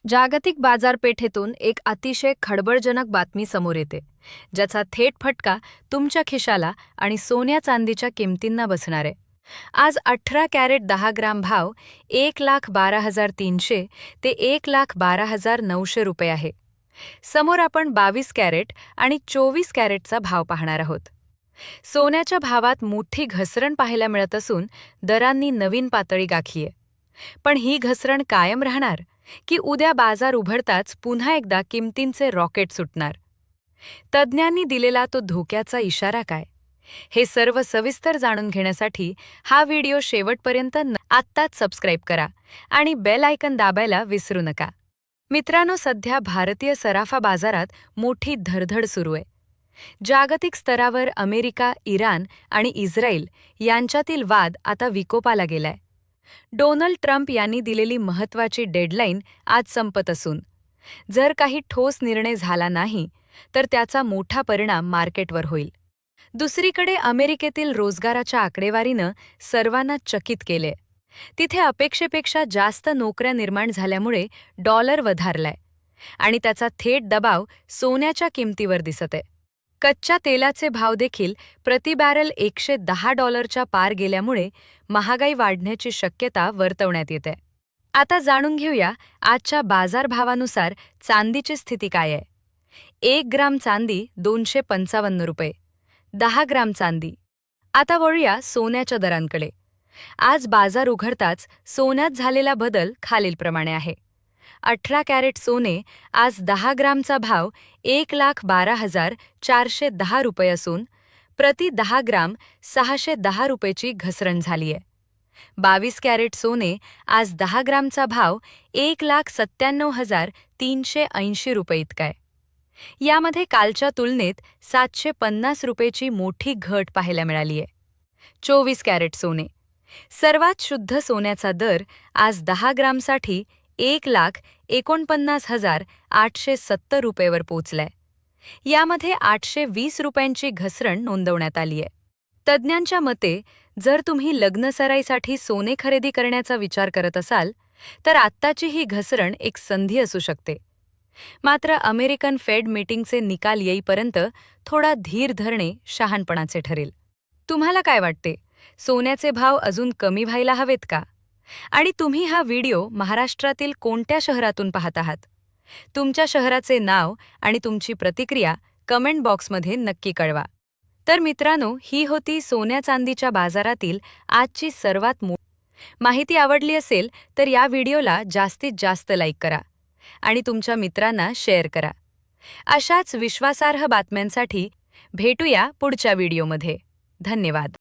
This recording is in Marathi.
जागतिक बाजारपेठेतून एक अतिशय खळबळजनक बातमी समोर येते, ज्याचा थेट फटका तुमच्या खिशाला आणि सोन्या चांदीच्या किमतींना बसणार आहे. आज 18 कॅरेट 10 ग्राम भाव 1,12,300 ते 1,12,900 रुपये आहे. समोर आपण 22 कॅरेट आणि 24 कॅरेटचा भाव पाहणार आहोत. सोन्याच्या भावात मोठी घसरण पाहायला मिळत असून दरांनी नवीन पातळी गाठलीय. पण ही घसरण कायम राहणार की उद्या बाजार उघडताच पुन्हा एकदा किमतींचे रॉकेट सुटणार? तज्ज्ञांनी दिलेला तो धोक्याचा इशारा काय? हे सर्व सविस्तर जाणून घेण्यासाठी हा व्हिडिओ शेवटपर्यंत आत्ताच सबस्क्राईब करा आणि बेल आयकन दाबायला विसरू नका. मित्रांनो, सध्या भारतीय सराफा बाजारात मोठी धडधड सुरू आहे. जागतिक स्तरावर अमेरिका, इराण आणि इस्रायल यांच्यातील वाद आता विकोपाला गेलाय. डोनाल्ड ट्रम्प यांनी दिलेली महत्त्वाची डेडलाईन आज संपत असून जर काही ठोस निर्णय झाला नाही तर त्याचा मोठा परिणाम मार्केटवर होईल. दुसरीकडे अमेरिकेतील रोजगाराच्या आकडेवारीनं सर्वांना चकित केले. तिथे अपेक्षेपेक्षा जास्त नोकऱ्या निर्माण झाल्यामुळे डॉलर वधारलाय आणि त्याचा थेट दबाव सोन्याच्या किमतीवर दिसत आहे. कच्च्या तेलाचे भाव देखील प्रति बॅरल $110च्या पार गेल्यामुळे महागाई वाढण्याची शक्यता वर्तवण्यात येते. आता जाणून घेऊया आजच्या बाजारभावानुसार चांदीची स्थिती काय आहे. 1 ग्राम चांदी 255 रुपये, 10 ग्राम चांदी. आता वळूया सोन्याच्या दरांकडे. आज बाजार उघडताच सोन्यात झालेला बदल खालीलप्रमाणे आहे. 18 कॅरेट सोने आज 10 ग्रामचा भाव 1,12,410 रुपये असून प्रति 10 ग्राम 610 रुपयेची घसरण झालीय. 22 कॅरेट सोने आज 10 ग्रामचा भाव 1,97,380 रुपये इतका आहे. यामध्ये कालच्या तुलनेत 750 रुपयेची मोठी घट पाहायला मिळालीय. 24 कॅरेट सोने सर्वात शुद्ध सोन्याचा दर आज 10 ग्रामसाठी 1,49,870 रुपयेवर पोचलाय. यामध्ये 820 रुपयांची घसरण नोंदवण्यात आली आहे. तज्ज्ञांच्या मते जर तुम्ही लग्नसराईसाठी सोने खरेदी करण्याचा विचार करत असाल तर आत्ताची ही घसरण एक संधी असू शकते. मात्र अमेरिकन फेड मीटिंगचे निकाल येईपर्यंत थोडा धीर धरणे शहाणपणाचे ठरेल. तुम्हाला काय वाटते? सोन्याचे भाव अजून कमी व्हायला हवेत का? आणि तुम्ही हा व्हिडिओ महाराष्ट्रातील कोणत्या शहरातून पाहत आहात? तुमच्या शहराचे नाव आणि तुमची प्रतिक्रिया कमेंट बॉक्समध्ये नक्की कळवा. तर मित्रांनो, ही होती सोन्या चांदीच्या बाजारातील आजची सर्वात माहिती. आवडली असेल तर या व्हिडिओला जास्तीत जास्त लाईक करा आणि तुमच्या मित्रांना शेअर करा. अशाच विश्वासार्ह बातम्यांसाठी भेटूया पुढच्या व्हिडिओमध्ये. धन्यवाद.